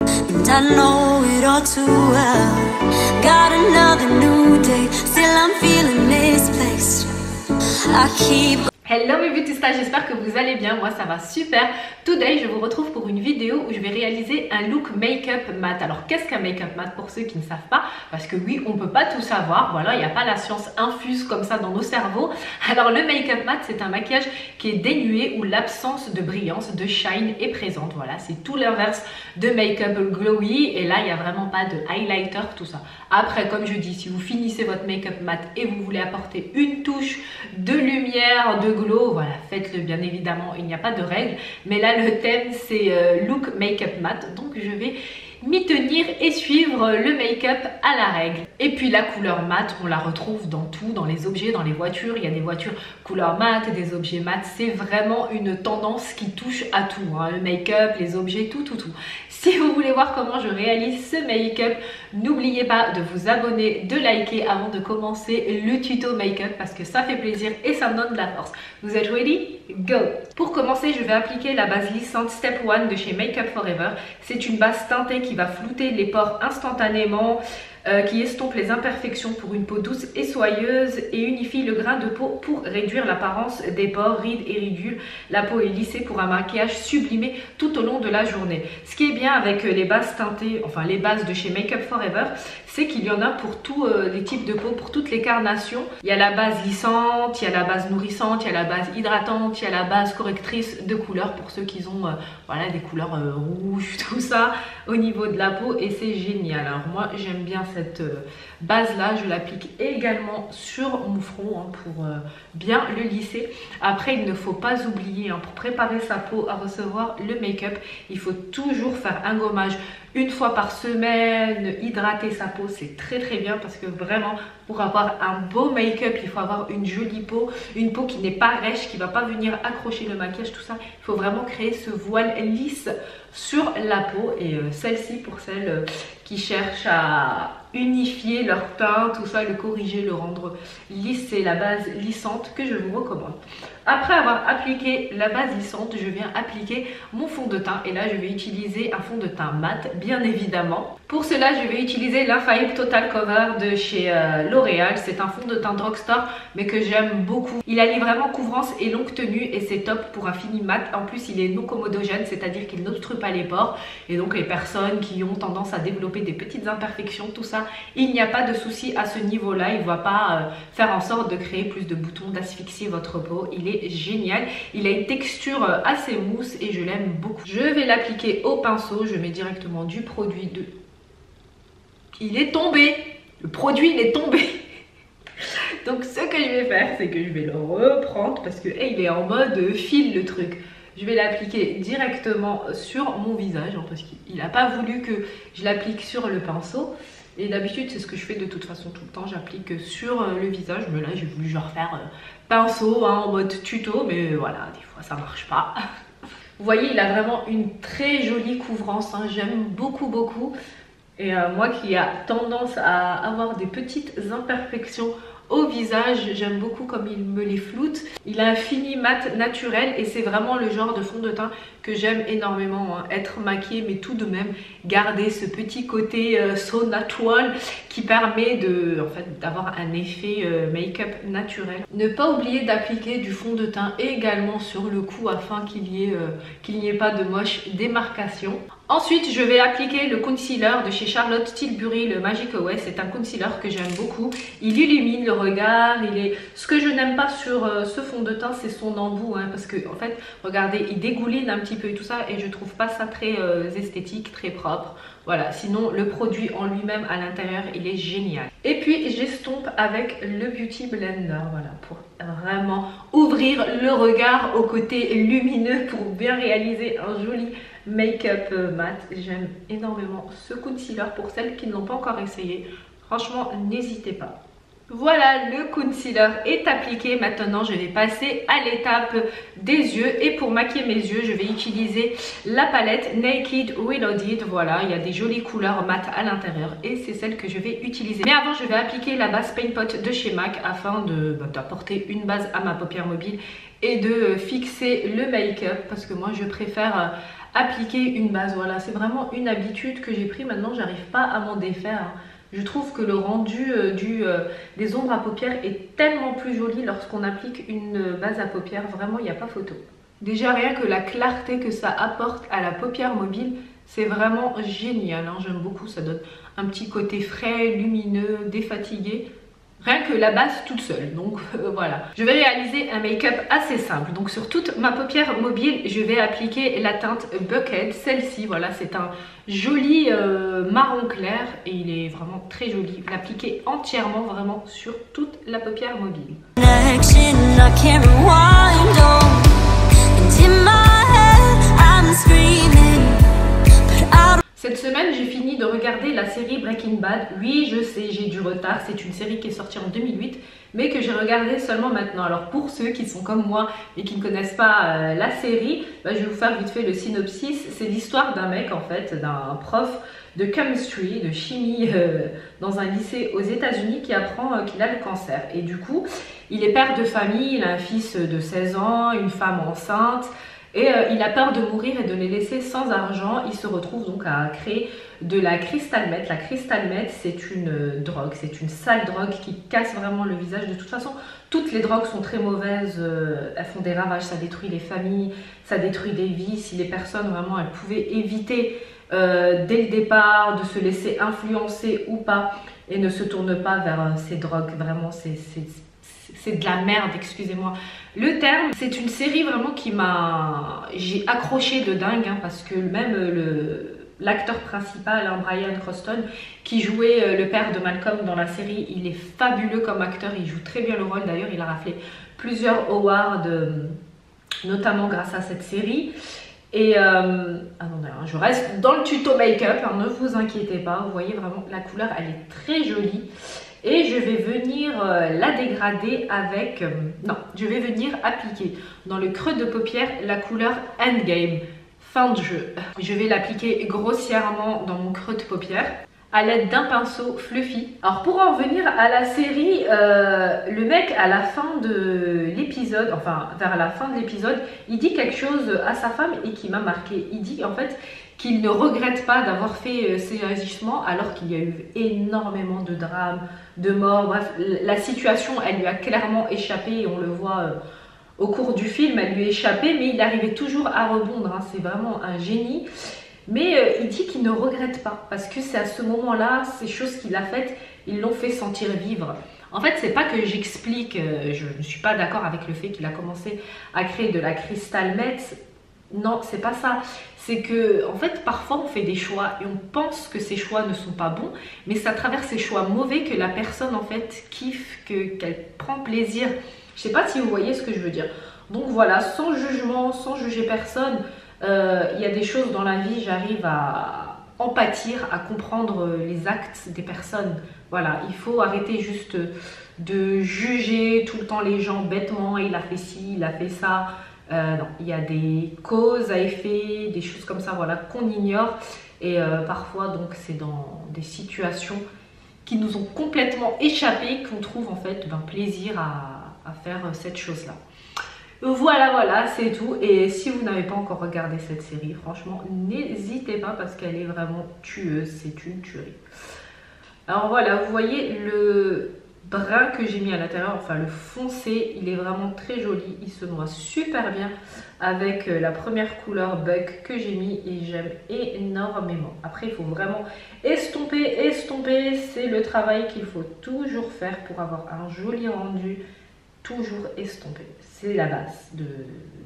And I know it all too well. Got another new day, still I'm feeling misplaced. I keep. Hello mes beauty-stars, j'espère que vous allez bien, moi ça va super. Today je vous retrouve pour une vidéo où je vais réaliser un look make-up mat. Alors qu'est-ce qu'un make-up mat pour ceux qui ne savent pas? Parce que oui, on ne peut pas tout savoir, voilà, il n'y a pas la science infuse comme ça dans nos cerveaux. Alors le make-up mat, c'est un maquillage qui est dénué où l'absence de brillance, de shine est présente. Voilà, c'est tout l'inverse de make-up glowy et là il n'y a vraiment pas de highlighter, tout ça. Après, comme je dis, si vous finissez votre make-up mat et vous voulez apporter une touche de lumière, de glow, voilà, faites-le bien évidemment, il n'y a pas de règle. Mais là, le thème, c'est look make-up mat. Donc, je vais m'y tenir et suivre le make-up à la règle. Et puis, la couleur mat, on la retrouve dans tout, dans les objets, dans les voitures. Il y a des voitures couleur mat, des objets mat. C'est vraiment une tendance qui touche à tout, hein. Le make-up, les objets, tout. Si vous voulez voir comment je réalise ce make-up, n'oubliez pas de vous abonner, de liker avant de commencer le tuto make-up parce que ça fait plaisir et ça me donne de la force. Vous êtes ready? Go! Pour commencer, je vais appliquer la base lissante Step 1 de chez Make Up Forever. C'est une base teintée qui va flouter les pores instantanément, qui estompe les imperfections pour une peau douce et soyeuse et unifie le grain de peau pour réduire l'apparence des pores, rides et ridules. La peau est lissée pour un maquillage sublimé tout au long de la journée. Ce qui est bien avec les bases teintées, enfin les bases de chez Make Up Forever, c'est qu'il y en a pour tous les types de peau, pour toutes les carnations. Il y a la base lissante, il y a la base nourrissante, il y a la base hydratante, il y a la base correctrice de couleurs pour ceux qui ont voilà, des couleurs rouges, tout ça au niveau de la peau et c'est génial. Alors moi j'aime bien cette base là, je l'applique également sur mon front hein, pour bien le lisser. Après il ne faut pas oublier hein, pour préparer sa peau à recevoir le make-up, il faut toujours faire un gommage une fois par semaine, hydrater sa peau, c'est très bien parce que vraiment pour avoir un beau make-up, il faut avoir une jolie peau, une peau qui n'est pas rêche, qui ne va pas venir accrocher le maquillage, tout ça. Il faut vraiment créer ce voile lisse sur la peau et celle-ci pour celles qui cherchent à unifier leur teint, tout ça, le corriger, le rendre lisse, c'est la base lissante que je vous recommande. Après avoir appliqué la base lissante, je viens appliquer mon fond de teint et là je vais utiliser un fond de teint mat bien évidemment. Pour cela je vais utiliser l'Infaillible Total Cover de chez L'Oréal. C'est un fond de teint drugstore mais que j'aime beaucoup. Il allie vraiment couvrance et longue tenue et c'est top pour un fini mat. En plus il est non commodogène, c'est-à-dire qu'il n'obstrue pas les pores et donc les personnes qui ont tendance à développer des petites imperfections, tout ça, il n'y a pas de souci à ce niveau là. Il ne va pas faire en sorte de créer plus de boutons, d'asphyxier votre peau. Il est génial, il a une texture assez mousse et je l'aime beaucoup. Je vais l'appliquer au pinceau, je mets directement du produit de... Il est tombé, le produit il est tombé. Donc ce que je vais faire, c'est que je vais le reprendre parce que hey, il est en mode fil le truc. Je vais l'appliquer directement sur mon visage hein, parce qu'il n'a pas voulu que je l'applique sur le pinceau. Et d'habitude c'est ce que je fais de toute façon tout le temps, j'applique sur le visage. Mais là j'ai voulu genre faire pinceau hein, en mode tuto, mais voilà, des fois ça marche pas. Vous voyez, il a vraiment une très jolie couvrance, hein, j'aime beaucoup. Et moi qui a tendance à avoir des petites imperfections au visage, j'aime beaucoup comme il me les floute. Il a un fini mat naturel et c'est vraiment le genre de fond de teint que j'aime énormément hein. Être maquillée mais tout de même garder ce petit côté so natural qui permet de, en fait, d'avoir un effet make-up naturel. Ne pas oublier d'appliquer du fond de teint également sur le cou afin qu'il n'y ait pas de moche démarcation. Ensuite, je vais appliquer le concealer de chez Charlotte Tilbury, le Magic Away. C'est un concealer que j'aime beaucoup. Il illumine le regard. Ce que je n'aime pas sur ce fond de teint, c'est son embout. Hein, parce que, en fait, regardez, il dégouline un petit peu et tout ça. Et je trouve pas ça très esthétique, très propre. Voilà, sinon le produit en lui-même à l'intérieur, il est génial. Et puis, j'estompe avec le Beauty Blender. Voilà, pour vraiment ouvrir le regard au côté lumineux pour bien réaliser un joli make-up mat. J'aime énormément ce concealer pour celles qui ne l'ont pas encore essayé. Franchement, n'hésitez pas. Voilà, le concealer est appliqué. Maintenant, je vais passer à l'étape des yeux. Et pour maquiller mes yeux, je vais utiliser la palette Naked Reloaded. Voilà, il y a des jolies couleurs mat à l'intérieur et c'est celle que je vais utiliser. Mais avant, je vais appliquer la base Paint Pot de chez MAC afin d'apporter une base à ma paupière mobile et de fixer le make-up parce que moi, je préfère appliquer une base. Voilà, c'est vraiment une habitude que j'ai pris. Maintenant, j'arrive pas à m'en défaire. Je trouve que le rendu des ombres à paupières est tellement plus joli lorsqu'on applique une base à paupières. Vraiment, il n'y a pas photo. Déjà, rien que la clarté que ça apporte à la paupière mobile, c'est vraiment génial. Hein. J'aime beaucoup, ça donne un petit côté frais, lumineux, défatigué. Rien que la base toute seule, donc voilà. Je vais réaliser un make-up assez simple. Donc sur toute ma paupière mobile, je vais appliquer la teinte Buckhead. Celle-ci, voilà, c'est un joli marron clair et il est vraiment très joli. L'appliquer entièrement, vraiment sur toute la paupière mobile. Cette semaine, j'ai fini de regarder la série Breaking Bad. Oui, je sais, j'ai du retard. C'est une série qui est sortie en 2008, mais que j'ai regardée seulement maintenant. Alors pour ceux qui sont comme moi et qui ne connaissent pas la série, je vais vous faire vite fait le synopsis. C'est l'histoire d'un mec, en fait, d'un prof de chemistry, de chimie dans un lycée aux États-Unis qui apprend qu'il a le cancer. Et du coup, il est père de famille, il a un fils de 16 ans, une femme enceinte. Et il a peur de mourir et de les laisser sans argent. Il se retrouve donc à créer de la crystal meth. La crystal meth, c'est une drogue, c'est une sale drogue qui casse vraiment le visage. De toute façon, toutes les drogues sont très mauvaises. Elles font des ravages, ça détruit les familles, ça détruit des vies. Si les personnes, vraiment, elles pouvaient éviter dès le départ de se laisser influencer ou pas et ne se tournent pas vers ces drogues, vraiment, c'est de la merde, excusez-moi le terme. C'est une série vraiment qui j'ai accroché de dingue, hein, parce que même l'acteur principal, hein, Bryan Cranston, qui jouait le père de Malcolm dans la série, il est fabuleux comme acteur, il joue très bien le rôle. D'ailleurs, il a raflé plusieurs awards, notamment grâce à cette série. Et attendez, hein, je reste dans le tuto make-up, hein, ne vous inquiétez pas, vous voyez vraiment la couleur, elle est très jolie. Et je vais venir la dégrader avec... non, je vais venir appliquer dans le creux de paupière la couleur Endgame, fin de jeu. Je vais l'appliquer grossièrement dans mon creux de paupière à l'aide d'un pinceau fluffy. Alors pour en venir à la série, le mec à la fin de l'épisode, enfin vers la fin de l'épisode, il dit quelque chose à sa femme et qui m'a marqué. Il dit en fait qu'il ne regrette pas d'avoir fait ces agissements alors qu'il y a eu énormément de drames, de morts. Bref, la situation, elle lui a clairement échappé et on le voit au cours du film, elle lui a échappé, mais il arrivait toujours à rebondre. Hein. C'est vraiment un génie. Mais il dit qu'il ne regrette pas parce que c'est à ce moment-là, ces choses qu'il a faites, ils l'ont fait sentir vivre. En fait, c'est pas que j'explique, je ne suis pas d'accord avec le fait qu'il a commencé à créer de la crystal meth. Non, c'est pas ça. C'est que, en fait, parfois on fait des choix et on pense que ces choix ne sont pas bons, mais c'est à travers ces choix mauvais que la personne, en fait, kiffe, qu'elle prend plaisir. Je sais pas si vous voyez ce que je veux dire. Donc voilà, sans jugement, sans juger personne, il y a des choses dans la vie, j'arrive à en pâtir, à comprendre les actes des personnes. Voilà, il faut arrêter juste de juger tout le temps les gens bêtement. Il a fait ci, il a fait ça. Non, il y a des causes à effet, des choses comme ça, voilà, qu'on ignore. Et parfois, donc, c'est dans des situations qui nous ont complètement échappé qu'on trouve en fait plaisir à faire cette chose-là. Voilà, c'est tout. Et si vous n'avez pas encore regardé cette série, franchement, n'hésitez pas parce qu'elle est vraiment tueuse. C'est une tuerie. Alors voilà, vous voyez le brun que j'ai mis à l'intérieur, enfin le foncé, il est vraiment très joli. Il se noie super bien avec la première couleur Buck que j'ai mis et j'aime énormément. Après, il faut vraiment estomper. C'est le travail qu'il faut toujours faire pour avoir un joli rendu. Toujours estomper. C'est la base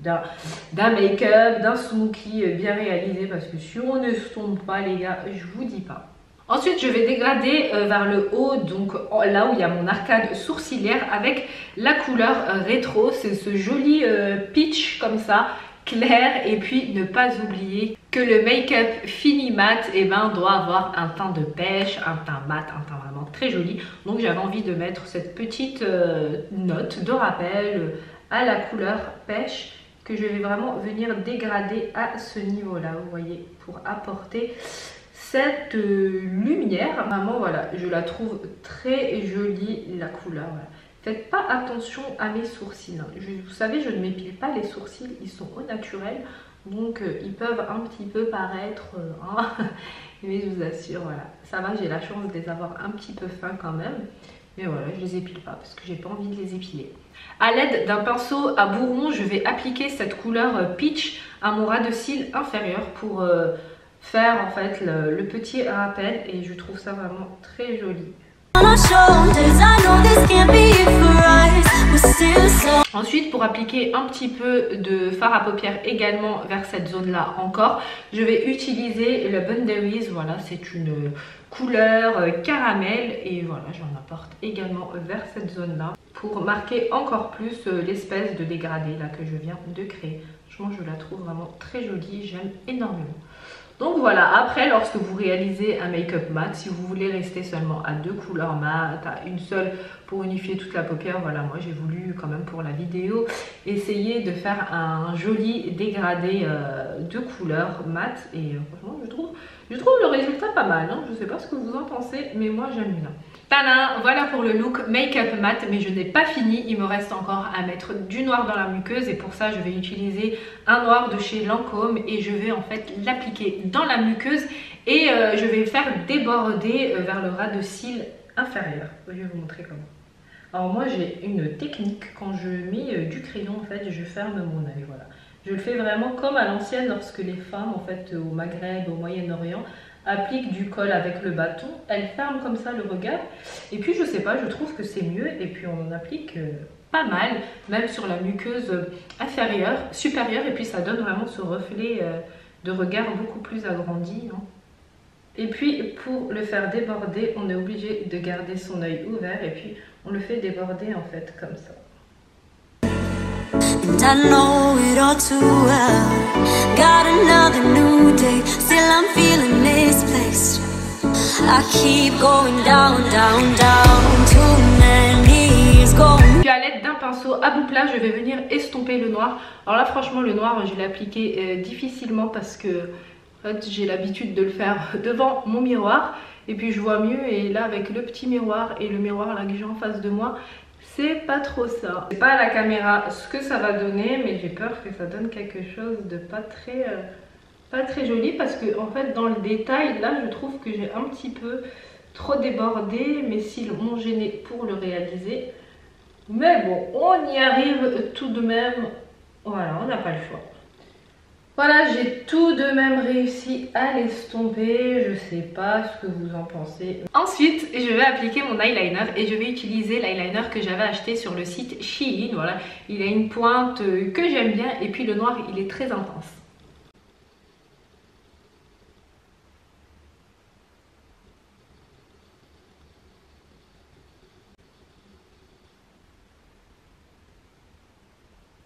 d'un make-up, d'un smoky bien réalisé parce que si on n'estompe pas, les gars, je vous dis pas. Ensuite, je vais dégrader vers le haut, donc là où il y a mon arcade sourcilière avec la couleur rétro. C'est ce joli peach comme ça, clair. Et puis, ne pas oublier que le make-up fini mat doit avoir un teint de pêche, un teint mat, un teint vraiment très joli. Donc, j'avais envie de mettre cette petite note de rappel à la couleur pêche que je vais vraiment venir dégrader à ce niveau-là, vous voyez, pour apporter cette lumière. Vraiment, voilà, je la trouve très jolie, la couleur, voilà. Faites pas attention à mes sourcils. Vous savez, je ne m'épile pas les sourcils, ils sont au naturel. Donc ils peuvent un petit peu paraître, mais je vous assure, voilà, ça va, j'ai la chance de les avoir un petit peu fins quand même. Mais voilà, je les épile pas parce que j'ai pas envie de les épiler. A l'aide d'un pinceau à bourron, je vais appliquer cette couleur peach à mon ras de cils inférieur pour faire en fait le petit rappel, et je trouve ça vraiment très joli. Ensuite, pour appliquer un petit peu de fard à paupières également vers cette zone là encore, je vais utiliser le Bundaries. Voilà, c'est une couleur caramel, et voilà, j'en apporte également vers cette zone là pour marquer encore plus l'espèce de dégradé là que je viens de créer. Franchement, je la trouve vraiment très jolie, j'aime énormément. Donc voilà, après lorsque vous réalisez un make-up mat, si vous voulez rester seulement à 2 couleurs mat, à une seule pour unifier toute la paupière, voilà, moi j'ai voulu quand même pour la vidéo essayer de faire un joli dégradé de couleurs mat, et franchement je trouve le résultat pas mal, hein. Je sais pas ce que vous en pensez, mais moi j'aime bien. Tadam, voilà pour le look make-up mat, mais je n'ai pas fini, il me reste encore à mettre du noir dans la muqueuse, et pour ça je vais utiliser un noir de chez Lancôme, et je vais en fait l'appliquer dans la muqueuse, et je vais faire déborder vers le ras de cils inférieur. Je vais vous montrer comment. Alors moi j'ai une technique, quand je mets du crayon en fait, je ferme mon œil, voilà. Je le fais vraiment comme à l'ancienne lorsque les femmes en fait au Maghreb, au Moyen-Orient appliquent du colle avec le bâton, elles ferment comme ça le regard, et puis je sais pas, je trouve que c'est mieux, et puis on en applique pas mal, même sur la muqueuse inférieure, supérieure, et puis ça donne vraiment ce reflet de regard beaucoup plus agrandi, hein. Et puis pour le faire déborder, on est obligé de garder son œil ouvert, et puis on le fait déborder en fait comme ça. And I know it all too well. Got another new day, still I'm feeling misplaced. I keep going down, down, down. Too many years going. Puis à l'aide d'un pinceau à bout plat, je vais venir estomper le noir. Alors là franchement le noir je l'ai appliqué difficilement parce que en fait, j'ai l'habitude de le faire devant mon miroir, et puis je vois mieux, et là avec le petit miroir et le miroir là que j'ai en face de moi, c'est pas trop ça. C'est pas à la caméra ce que ça va donner, mais j'ai peur que ça donne quelque chose de pas très joli, parce que en fait dans le détail là je trouve que j'ai un petit peu trop débordé, mes cils m'ont gêné pour le réaliser, mais bon on y arrive tout de même. Voilà, on n'a pas le choix. Voilà, j'ai tout de même réussi à l'estomper, je sais pas ce que vous en pensez. Ensuite, je vais appliquer mon eyeliner, et je vais utiliser l'eyeliner que j'avais acheté sur le site Shein. Voilà, il a une pointe que j'aime bien, et puis le noir il est très intense.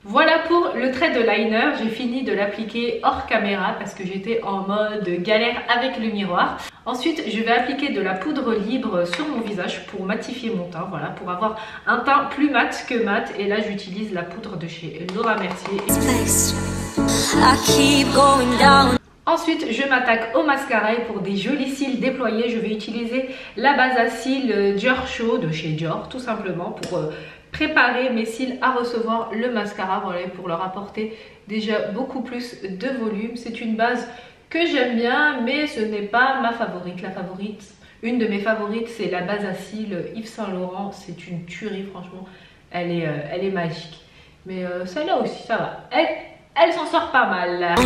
Voilà pour le trait de liner, j'ai fini de l'appliquer hors caméra parce que j'étais en mode galère avec le miroir. Ensuite, je vais appliquer de la poudre libre sur mon visage pour matifier mon teint, voilà, pour avoir un teint plus mat que mat. Et là, j'utilise la poudre de chez Laura Mercier. Ensuite, je m'attaque au mascara, et pour des jolis cils déployés, je vais utiliser la base à cils Dior Show de chez Dior, tout simplement pour préparer mes cils à recevoir le mascara, voilà, pour leur apporter déjà beaucoup plus de volume. C'est une base que j'aime bien, mais ce n'est pas ma favorite. La favorite, une de mes favorites, c'est la base à cils Yves Saint Laurent. C'est une tuerie, franchement, elle est magique. Mais celle-là aussi, ça va. Elle s'en sort pas mal.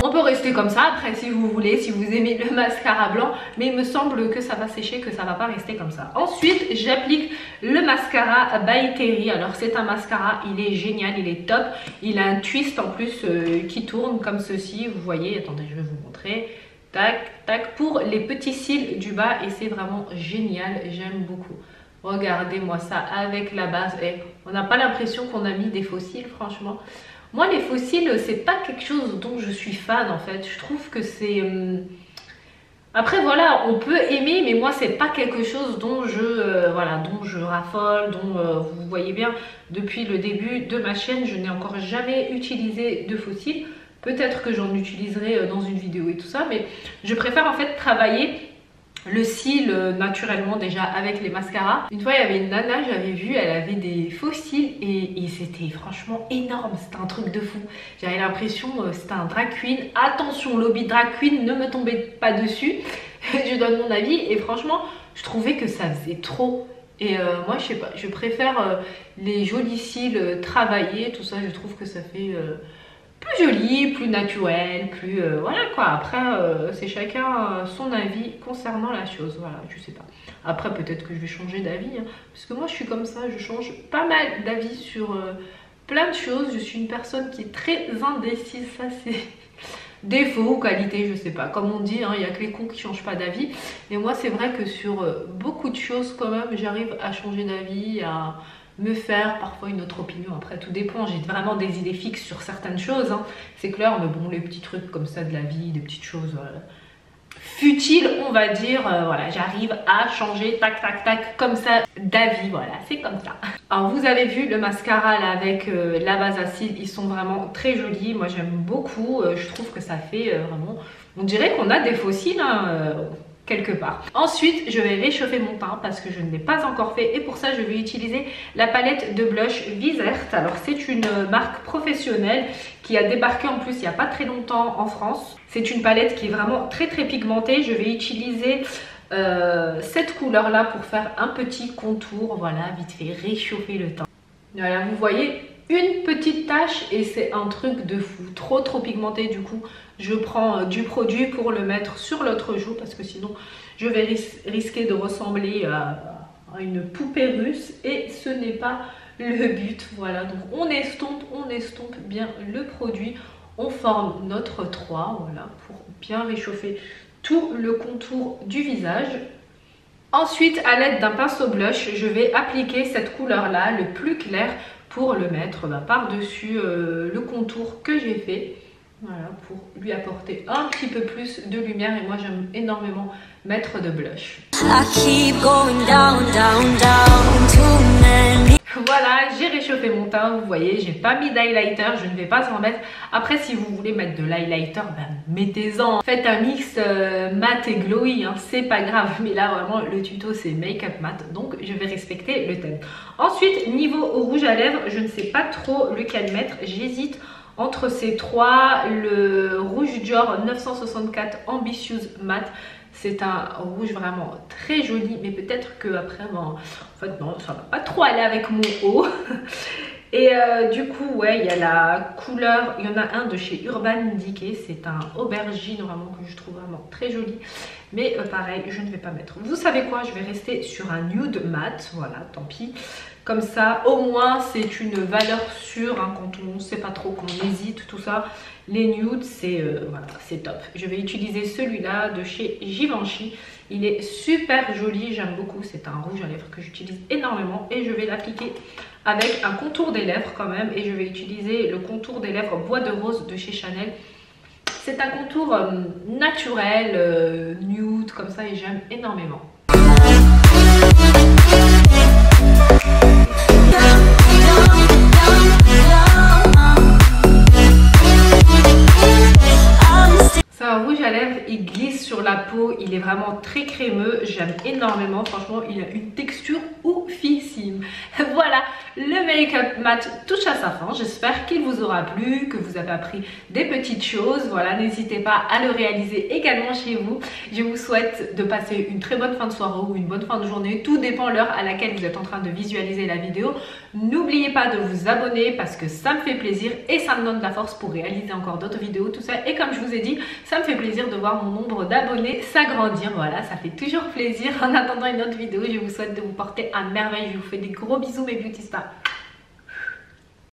On peut rester comme ça après si vous voulez, si vous aimez le mascara blanc, mais il me semble que ça va sécher, que ça va pas rester comme ça. Ensuite, j'applique le mascara by Terry. Alors c'est un mascara, il est génial, il est top. Il a un twist en plus qui tourne comme ceci, vous voyez. Attendez, je vais vous montrer. Tac, tac, pour les petits cils du bas, et c'est vraiment génial, j'aime beaucoup. Regardez-moi ça avec la base, et on n'a pas l'impression qu'on a mis des faux cils, franchement. Moi, les faux cils, c'est pas quelque chose dont je suis fan en fait. Je trouve que c'est... Après voilà, on peut aimer, mais moi c'est pas quelque chose dont je raffole, dont vous voyez bien, depuis le début de ma chaîne, je n'ai encore jamais utilisé de faux cils. Peut-être que j'en utiliserai dans une vidéo et tout ça, mais je préfère en fait travailler le cils naturellement déjà avec les mascaras. Une fois il y avait une nana, j'avais vu, elle avait des faux cils et c'était franchement énorme, c'était un truc de fou. J'avais l'impression c'était un drag queen. Attention, lobby drag queen, ne me tombez pas dessus. Je donne mon avis et franchement je trouvais que ça faisait trop. Et moi je sais pas, je préfère les jolis cils travaillés, tout ça, je trouve que ça fait plus joli, plus naturel, plus voilà quoi. Après c'est chacun son avis concernant la chose, voilà, je sais pas. Après peut-être que je vais changer d'avis hein, parce que moi je suis comme ça, je change pas mal d'avis sur plein de choses. Je suis une personne qui est très indécise, ça c'est défaut ou qualité, je sais pas, comme on dit, il y a que les cons qui changent pas d'avis. Et moi c'est vrai que sur beaucoup de choses quand même j'arrive à changer d'avis, à me faire parfois une autre opinion. Après tout dépend, j'ai vraiment des idées fixes sur certaines choses hein. C'est clair, mais bon, les petits trucs comme ça de la vie, des petites choses futiles on va dire, voilà, j'arrive à changer tac tac tac comme ça d'avis, voilà, c'est comme ça. Alors vous avez vu le mascara là avec la base à cils, ils sont vraiment très jolis, moi j'aime beaucoup, je trouve que ça fait vraiment, on dirait qu'on a des faux cils hein, quelque part. Ensuite je vais réchauffer mon teint parce que je ne l'ai pas encore fait et pour ça je vais utiliser la palette de blush Visert. Alors c'est une marque professionnelle qui a débarqué en plus il n'y a pas très longtemps en France. C'est une palette qui est vraiment très pigmentée. Je vais utiliser cette couleur là pour faire un petit contour, voilà, vite fait réchauffer le teint. Voilà, vous voyez une petite tache et c'est un truc de fou, trop pigmenté. Du coup je prends du produit pour le mettre sur l'autre joue parce que sinon je vais risquer de ressembler à une poupée russe et ce n'est pas le but. Voilà, donc on estompe bien le produit, on forme notre 3, voilà, pour bien réchauffer tout le contour du visage. Ensuite, à l'aide d'un pinceau blush, je vais appliquer cette couleur là, le plus clair, pour le mettre par-dessus le contour que j'ai fait. Voilà, pour lui apporter un petit peu plus de lumière. Et moi j'aime énormément mettre de blush. Voilà, j'ai réchauffé mon teint, vous voyez, j'ai pas mis d'highlighter, je ne vais pas en mettre. Après si vous voulez mettre de l'highlighter, mettez-en. Faites un mix mat et glowy, hein, c'est pas grave. Mais là vraiment le tuto c'est make-up mat, donc je vais respecter le thème. Ensuite niveau rouge à lèvres, je ne sais pas trop lequel mettre, j'hésite entre ces trois. Le rouge Dior 964 Ambitious Matte, c'est un rouge vraiment très joli, mais peut-être que après en fait non, ça va pas trop aller avec mon haut. Et du coup ouais, il y a la couleur, il y en a un de chez Urban Decay, c'est un aubergine vraiment que je trouve vraiment très joli, mais pareil je ne vais pas mettre. Vous savez quoi, je vais rester sur un nude mat, voilà, tant pis. Comme ça au moins c'est une valeur sûre hein, quand on ne sait pas trop, qu'on hésite, tout ça. Les nudes c'est voilà, c'est top. Je vais utiliser celui-là de chez Givenchy, il est super joli, j'aime beaucoup. C'est un rouge à lèvres que j'utilise énormément et je vais l'appliquer avec un contour des lèvres quand même. Et je vais utiliser le contour des lèvres Bois de Rose de chez Chanel. C'est un contour naturel, nude comme ça, et j'aime énormément. C'est un rouge à lèvres, il glisse sur la peau, il est vraiment très crémeux, j'aime énormément, franchement il a une texture oufissime. Voilà, le make-up mat touche à sa fin, j'espère qu'il vous aura plu, que vous avez appris des petites choses. Voilà, n'hésitez pas à le réaliser également chez vous. Je vous souhaite de passer une très bonne fin de soirée ou une bonne fin de journée, tout dépend l'heure à laquelle vous êtes en train de visualiser la vidéo. N'oubliez pas de vous abonner parce que ça me fait plaisir et ça me donne de la force pour réaliser encore d'autres vidéos, tout ça. Et comme je vous ai dit, ça me fait plaisir de voir mon nombre d'abonnés s'agrandir. Voilà, ça fait toujours plaisir. En attendant une autre vidéo, je vous souhaite de vous porter à merveille. Je vous fais des gros bisous mes beauty stars.